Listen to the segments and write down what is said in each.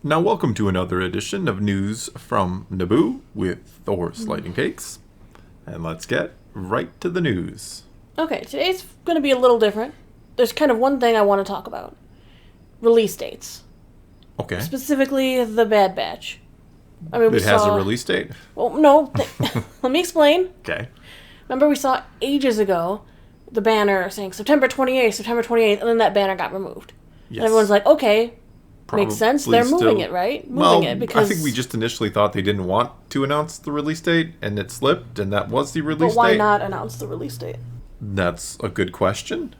Now, welcome to another edition of News from Naboo with Thor's Lightning Cakes. And let's get right to the news. Okay, today's going to be a little different. There's kind of one thing I want to talk about. Release dates. Okay. Specifically, the Bad Batch. I mean, It has a release date? Well, no. Let me explain. Okay. Remember we saw ages ago the banner saying September 28th, and then that banner got removed. Yes. And everyone's like, okay, makes sense. They're moving it, right? Because I think we just initially thought they didn't want to announce the release date, and it slipped, and that was the release date. But why not announce the release date? That's a good question.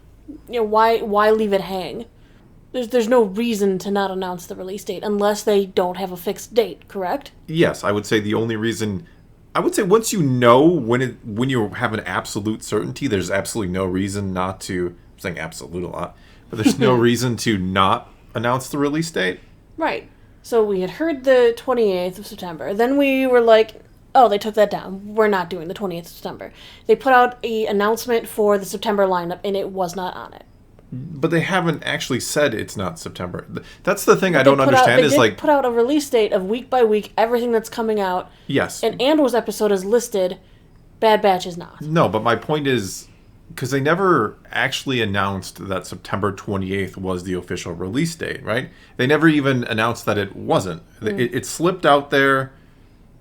You know, why leave it hang? There's no reason to not announce the release date unless they don't have a fixed date, correct? Yes, I would say the only reason... I would say once you know when you have an absolute certainty, there's absolutely no reason not to... I'm saying absolute a lot, but there's no reason to not announce the release date. Right. So we had heard the 28th of September. Then we were like, oh, they took that down. We're not doing the 28th of September. They put out an announcement for the September lineup, and it was not on it. But they haven't actually said it's not September. That's the thing I don't understand. They put out a release date of week by week, everything that's coming out. Yes. And Andor's episode is listed. Bad Batch is not. No, but my point is, because they never actually announced that September 28th was the official release date, right? They never even announced that it wasn't. It slipped out there,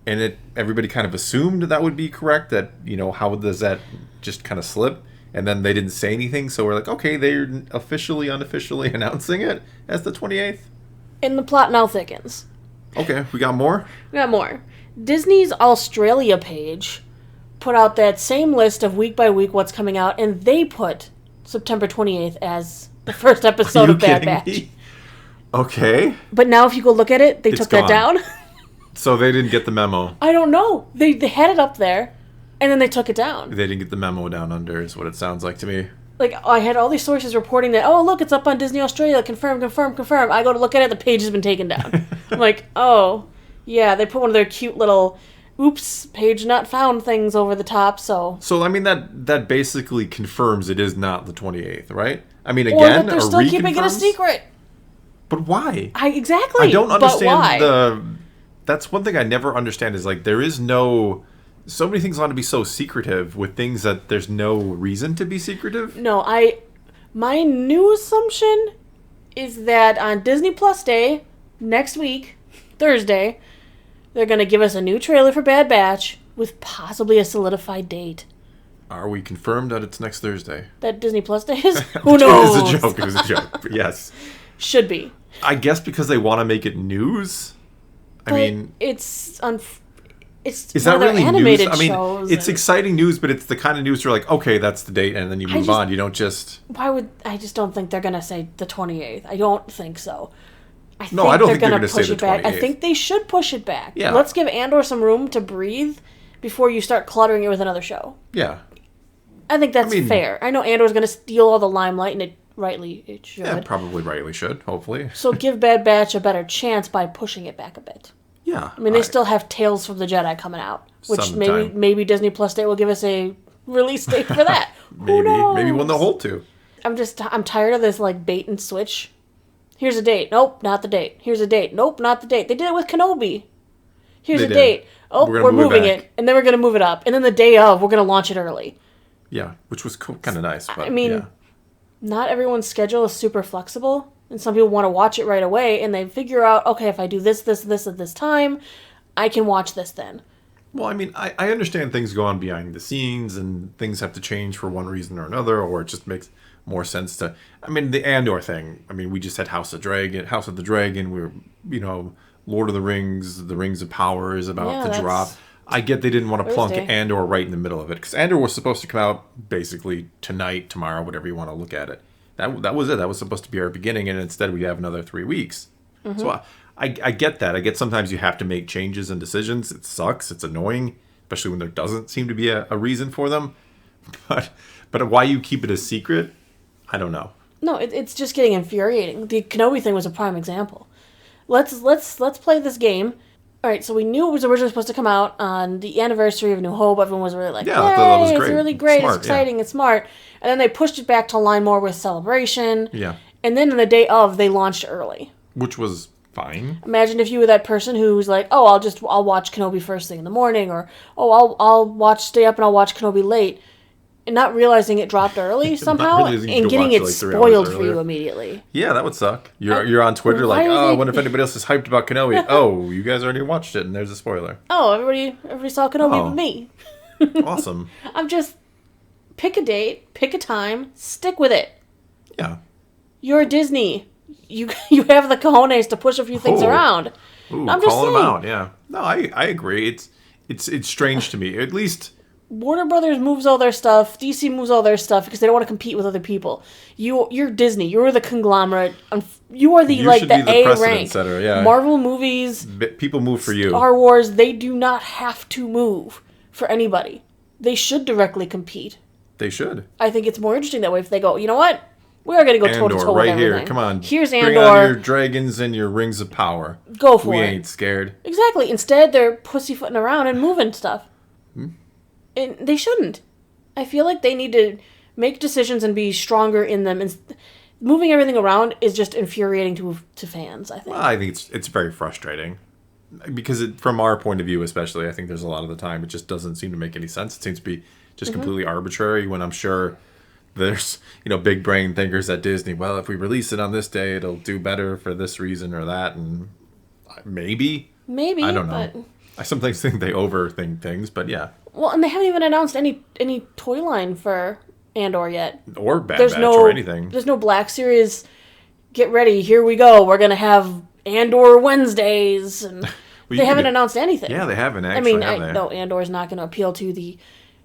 and everybody kind of assumed that would be correct, that, you know, how does that just kind of slip? And then they didn't say anything, so we're like, okay, they're unofficially announcing it as the 28th. And the plot now thickens. Okay, we got more? We got more. Disney's Australia page put out that same list of week by week what's coming out, and they put September 28th as the first episode of Bad Batch. Me? Okay. But now if you go look at it, they took that down. So they didn't get the memo. I don't know. They had it up there. And then they took it down. They didn't get the memo down under, is what it sounds like to me. Like, I had all these sources reporting that, oh, look, it's up on Disney Australia. Confirm. I go to look at it, the page has been taken down. I'm like, oh, yeah, they put one of their cute little, oops, page not found things over the top, so... So, I mean, that basically confirms it is not the 28th, right? I mean, again, or that they're still keeping it a secret. But why? Exactly, I don't understand but why? That's one thing I never understand is, like, there is no... So many things want to be so secretive with things that there's no reason to be secretive. No, my new assumption is that on Disney Plus Day, next week, Thursday, they're going to give us a new trailer for Bad Batch with possibly a solidified date. Are we confirmed that it's next Thursday? That Disney Plus Day is? Who knows? It was a joke. Yes. Should be. I guess because they want to make it news. But I mean, is that really animated news? I mean, shows it's exciting news, but it's the kind of news where like, okay, that's the date, and then you move on. You don't just... I just don't think they're going to say the 28th. I don't think so. I don't think they're going to say the 28th. I think they should push it back. Yeah. Let's give Andor some room to breathe before you start cluttering it with another show. Yeah. I think that's fair. I know Andor's going to steal all the limelight, and it should. Yeah, probably rightly should, hopefully. So give Bad Batch a better chance by pushing it back a bit. Yeah. I mean, they still have Tales from the Jedi coming out, which maybe Disney Plus Day will give us a release date for that. Who knows? Maybe one they'll hold to. I'm tired of this like bait and switch. Here's a date. Nope, not the date. Here's a date. Nope, not the date. They did it with Kenobi. Here's a date. Oh, we're moving it, and then we're going to move it up, and then the day of, we're going to launch it early. Yeah, which was kind of nice. But, I mean, not everyone's schedule is super flexible. And some people want to watch it right away, and they figure out, okay, if I do this at this time, I can watch this then. Well, I mean, I understand things go on behind the scenes, and things have to change for one reason or another, or it just makes more sense to... I mean, the Andor thing, I mean, we just had House of the Dragon, we were, you know, Lord of the Rings of Power is about to drop. I get they didn't want to plunk Andor right in the middle of it, because Andor was supposed to come out basically tonight, tomorrow, whatever you want to look at it. That was it. That was supposed to be our beginning, and instead we have another 3 weeks. Mm-hmm. So I get that. I get sometimes you have to make changes and decisions. It sucks. It's annoying, especially when there doesn't seem to be a reason for them. But why you keep it a secret, I don't know. No, it's just getting infuriating. The Kenobi thing was a prime example. Let's play this game. All right, so we knew it was originally supposed to come out on the anniversary of New Hope. Everyone was really like, yeah, I thought that was great. It's really great, Smart, it's exciting, it's smart. And then they pushed it back to align more with Celebration. Yeah. And then on the day of, they launched early. Which was Fine. Imagine if you were that person who's like, oh, I'll watch Kenobi first thing in the morning, or oh, stay up and I'll watch Kenobi late, and not realizing it dropped early somehow, and getting it spoiled for you immediately. Yeah, that would suck. You're on Twitter like, oh, I wonder if anybody else is hyped about Kenobi. Oh, you guys already watched it, and there's a spoiler. Oh, everybody saw Kenobi but me. Awesome. I'm just, pick a date, pick a time, stick with it. Yeah. You're Disney. You have the cojones to push a few things around. Ooh, I'm just calling saying. them out, yeah. No, I agree. It's strange to me. At least Warner Brothers moves all their stuff. DC moves all their stuff because they don't want to compete with other people. You're Disney. You're the conglomerate. You are the you like should the be the A precedent rank. setter, yeah. Marvel movies, People move for you. Star Wars. They do not have to move for anybody. They should directly compete. They should. I think it's more interesting that way if they go, you know what? We are going to go toe to toe with right everything. here. Come on. Here's Bring Andor. on your dragons and your rings of power. Go for it. We ain't scared. Exactly. Instead, they're pussyfooting around and moving stuff. And they shouldn't. I feel like they need to make decisions and be stronger in them. And moving everything around is just infuriating to fans, I think. Well, I think it's very frustrating. Because from our point of view especially, I think there's a lot of the time it just doesn't seem to make any sense. It seems to be just completely arbitrary when I'm sure there's, big brain thinkers at Disney. Well, if we release it on this day, it'll do better for this reason or that. And maybe. I don't know. But I sometimes think they overthink things, but yeah. well, and they haven't even announced any toy line for Andor yet. Or Bad Batch or anything. There's no Black Series. Get ready, here we go. We're going to have Andor Wednesdays. And they haven't announced anything. Yeah, they haven't actually. I know Andor's not going to appeal to the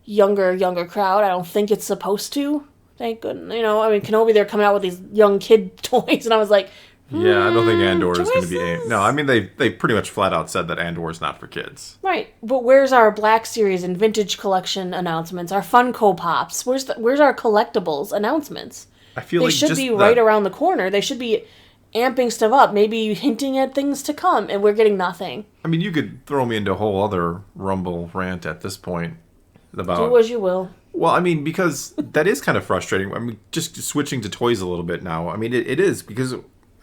younger crowd. I don't think it's supposed to. Thank goodness. Kenobi, they're coming out with these young kid toys, and I was like, yeah, I don't think Andor is going to be choices. No, I mean, they pretty much flat out said that Andor is not for kids. Right, but where's our Black Series and Vintage Collection announcements? Our Funko Pops? Where's our collectibles announcements? I feel they should be right around the corner. They should be amping stuff up, maybe hinting at things to come, and we're getting nothing. I mean, you could throw me into a whole other Rumble rant at this point about. Do as you will. Well, I mean, because that is kind of frustrating. I mean, just switching to toys a little bit now. I mean, it is because.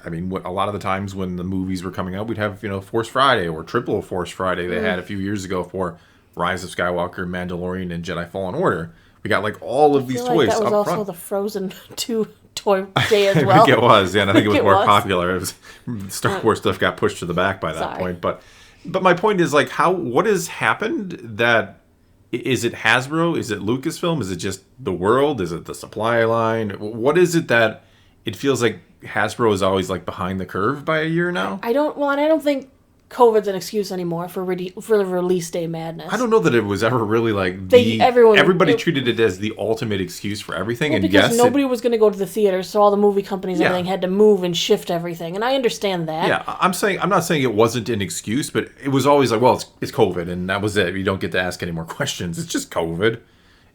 I mean, a lot of the times when the movies were coming out, we'd have, Force Friday or Triple Force Friday they had a few years ago for Rise of Skywalker, Mandalorian, and Jedi Fallen Order. We got, all of these toys that was up also front. the Frozen 2 toy day as well. I think it was, yeah, and I think it was more popular. Was. Star Wars stuff got pushed to the back by that point. But my point is, what has happened that... Is it Hasbro? Is it Lucasfilm? Is it just the world? Is it the supply line? What is it that it feels like Hasbro is always behind the curve by a year now? I don't think COVID's an excuse anymore for the release day madness. I don't know that it was ever really everybody treated it as the ultimate excuse for everything. Well, and because nobody was going to go to the theaters, so all the movie companies and everything had to move and shift everything, and I understand that. Yeah, I'm not saying it wasn't an excuse, but it was always it's COVID, and that was it. You don't get to ask any more questions. It's just COVID,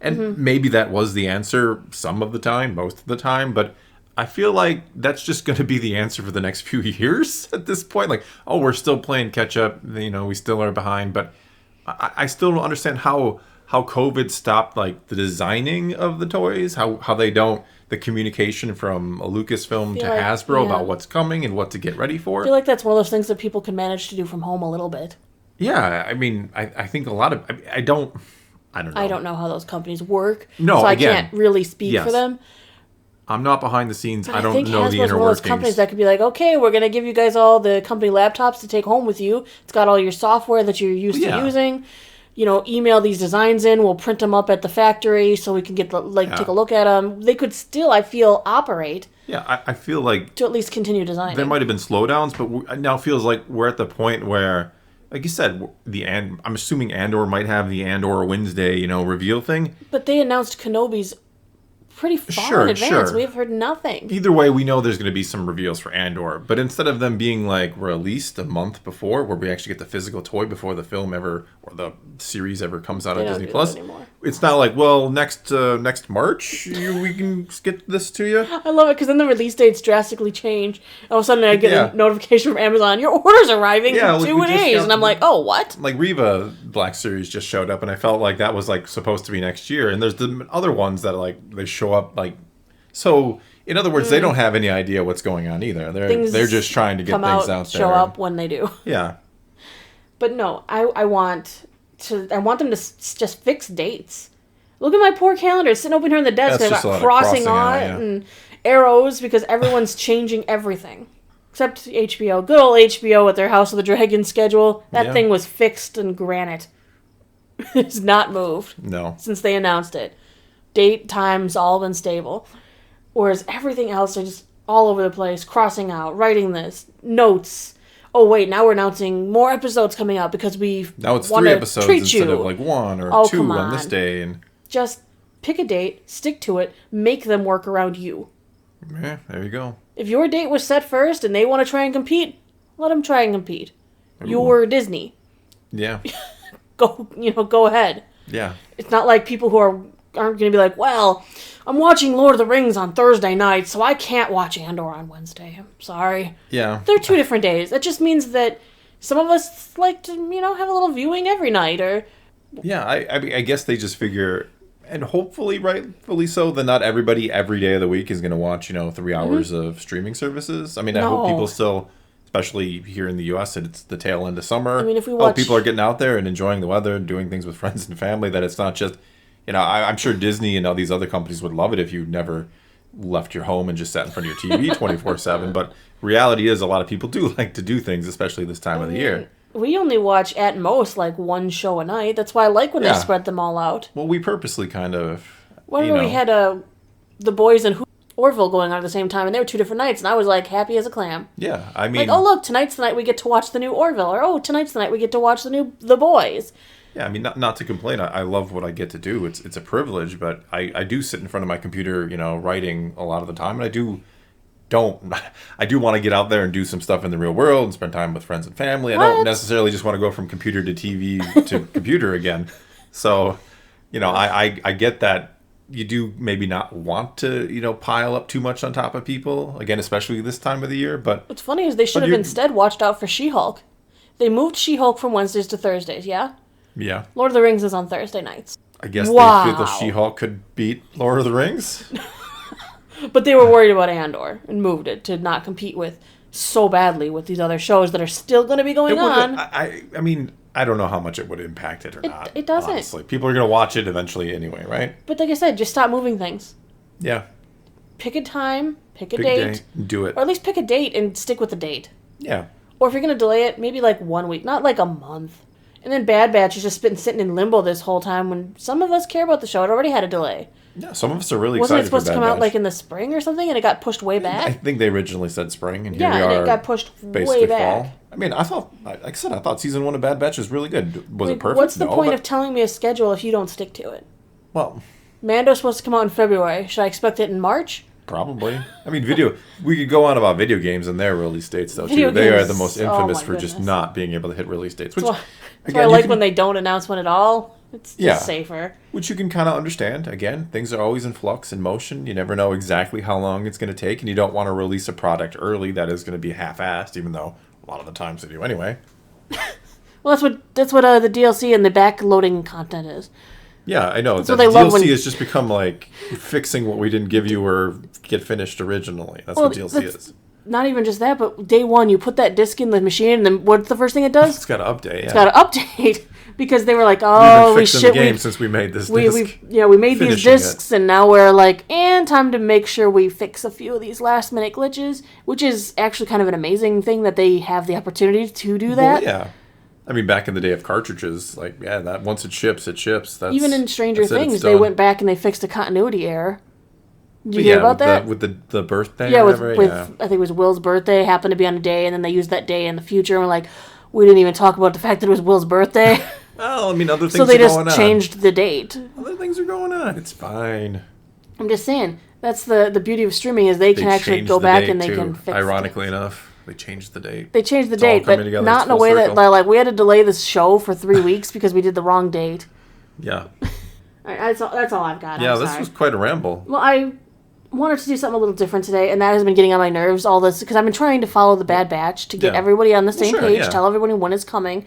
and maybe that was the answer some of the time, most of the time, but. I feel like that's just going to be the answer for the next few years at this point. We're still playing catch up. We still are behind. But I still don't understand how COVID stopped the designing of the toys. How they don't the communication from a Lucasfilm to Hasbro about what's coming and what to get ready for. I feel like that's one of those things that people can manage to do from home a little bit. Yeah, I mean, I think a lot of I don't know. I don't know how those companies work. No, so I again, can't really speak for them. I'm not behind the scenes. But I don't know the inner workings. Hasbro's one of those companies that could be like, okay, we're going to give you guys all the company laptops to take home with you. It's got all your software that you're used to using. Email these designs in. We'll print them up at the factory so we can get take a look at them. They could still, I feel, operate. Yeah, I feel like to at least continue designing. There might have been slowdowns, but it now feels like we're at the point where, like you said, I'm assuming Andor might have the Andor Wednesday, reveal thing. But they announced Kenobi's pretty far in advance. We've heard nothing. Either way, we know there's going to be some reveals for Andor, but instead of them being released a month before, where we actually get the physical toy before the film ever or the series ever comes out on Disney Plus, it's not next March we can get this to you. I love it because then the release dates drastically change. All of a sudden, I get a notification from Amazon: your order's arriving in 2 days, and I'm like, oh, what? Reva Black Series just showed up, and I felt like that was supposed to be next year. And there's the other ones that they show up so In other words, they don't have any idea what's going on either. They're just trying to get things out there. Show up when they do. Yeah. But no, I want them to just fix dates. Look at my poor calendar sitting over here on the desk. I've got crossing on it and arrows because everyone's changing everything. Except HBO. Good old HBO with their House of the Dragon schedule. That thing was fixed in granite. It's not moved. No. Since they announced it. Date, times, all been stable. Whereas everything else are just all over the place. Crossing out, writing this, notes. Oh, wait, now we're announcing more episodes coming out because now it's 3 episodes instead of like 1 or 2 on this day. And just pick a date, stick to it, make them work around you. Yeah, there you go. If your date was set first and they want to try and compete, let them try and compete. You're Disney. Yeah. Go ahead. Yeah. It's not like people who aren't going to be like, well, I'm watching Lord of the Rings on Thursday night, so I can't watch Andor on Wednesday. I'm sorry. Yeah. They're 2 different days. That just means that some of us like to, have a little viewing every night, or... Yeah, I mean, I guess they just figure, and hopefully rightfully so, that not everybody every day of the week is going to watch, 3 hours of streaming services. I mean, I hope people still, especially here in the U.S., it's the tail end of summer. I mean, if we watch... people are getting out there and enjoying the weather and doing things with friends and family, that it's not just, I'm sure Disney and all these other companies would love it if you never left your home and just sat in front of your TV 24/7. But reality is a lot of people do like to do things, especially this time of the year. We only watch at most like 1 show a night. That's why I like when they spread them all out. Well, we purposely kind of. Whenever we had The Boys and Orville going on at the same time, and they were 2 different nights, and I was like happy as a clam. Yeah, I mean, like, oh look, tonight's the night we get to watch the new Orville, or oh, tonight's the night we get to watch the new The Boys. Yeah, I mean, not to complain. I love what I get to do. It's a privilege, but I do sit in front of my computer, writing a lot of the time, and I do want to get out there and do some stuff in the real world and spend time with friends and family. I don't necessarily just want to go from computer to TV to computer again. So, I get that you do maybe not want to, pile up too much on top of people, again, especially this time of the year. But what's funny is they should have instead watched out for She-Hulk. They moved She-Hulk from Wednesdays to Thursdays, yeah? Yeah. Lord of the Rings is on Thursday nights. I guess they feel the She-Hulk could beat Lord of the Rings. But they were worried about Andor and moved it to not compete with so badly with these other shows that are still going to be going on. I mean, I don't know how much it would impact it or not. It doesn't. Honestly. People are going to watch it eventually anyway, right? But like I said, just stop moving things. Yeah. Pick a time, pick a date. Do it. Or at least pick a date and stick with the date. Yeah. Or if you're going to delay it, maybe like 1 week, not like a month. And then Bad Batch has just been sitting in limbo this whole time when some of us care about the show. It already had a delay. Yeah, some of us are really Wasn't excited for Bad Batch. Wasn't it supposed to come out like in the spring or something and it got pushed way back? I think they originally said spring and here we are. Yeah, and it got pushed way back. Fall. I mean, I thought, like I said, I thought season 1 of Bad Batch was really good. Was it perfect? What's the point of telling me a schedule if you don't stick to it? Well, Mando's supposed to come out in February. Should I expect it in March? Probably. I mean, we could go on about video games and their release dates, though, too. They are the most infamous for just not being able to hit release dates. Which, that's why I like when they don't announce one at all. It's just safer. Which you can kind of understand. Again, things are always in flux, in motion. You never know exactly how long it's going to take, and you don't want to release a product early that is going to be half-assed, even though a lot of the times they do anyway. Well, that's what the DLC and the backloading content is. Yeah, I know. That's what they love DLC has just become like fixing what we didn't give you or get finished originally. That's what DLC is. Not even just that, but day one, you put that disc in the machine, and then what's the first thing it does? It's got to update. It's got to update because they were like, "Oh, we've been fixing the game since we made this disc." We made these discs, and now we're like, and time to make sure we fix a few of these last minute glitches, which is actually kind of an amazing thing that they have the opportunity to do that. Well, yeah. I mean, back in the day of cartridges, that once it ships, it ships. That's, even in Stranger Things, they went back and they fixed a continuity error. Did you hear about that? With the birthday or whatever? With I think it was Will's birthday, happened to be on a day, and then they used that day in the future, and we're like, we didn't even talk about the fact that it was Will's birthday. Well, I mean, other things so they just changed the date. Other things are going on. It's fine. I'm just saying, that's the beauty of streaming is they can actually go back and they can fix ironically enough. They changed the date. They changed the date, but not in a way that, like, we had to delay this show for 3 weeks because we did the wrong date. Yeah. That's all I've got. Yeah, this was quite a ramble. Well, I wanted to do something a little different today, and that has been getting on my nerves, all this, because I've been trying to follow the Bad Batch to get everybody on the same page, tell everybody when it's coming,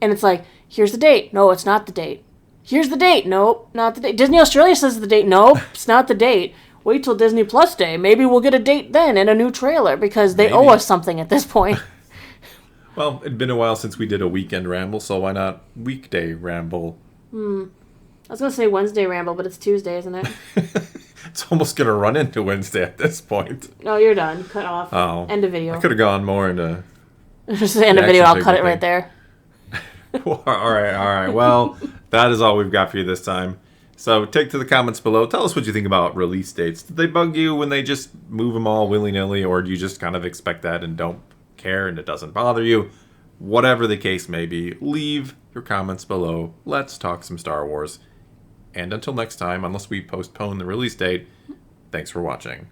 and it's like, here's the date. No, it's not the date. Here's the date. Nope, not the date. Disney Australia says the date. Nope, it's not the date. wait till Disney Plus Day. Maybe we'll get a date then and a new trailer because they owe us something at this point. Well, it'd been a while since we did a weekend ramble, so why not weekday ramble? I was going to say Wednesday ramble, but it's Tuesday, isn't it? It's almost going to run into Wednesday at this point. No, you're done. Cut off. Oh. End of video. I could have gone more into... Just end of video. I'll cut it right there. All right. Well, that is all we've got for you this time. So take to the comments below. Tell us what you think about release dates. Did they bug you when they just move them all willy-nilly, or do you just kind of expect that and don't care and it doesn't bother you? Whatever the case may be, leave your comments below. Let's talk some Star Wars. And until next time, unless we postpone the release date, thanks for watching.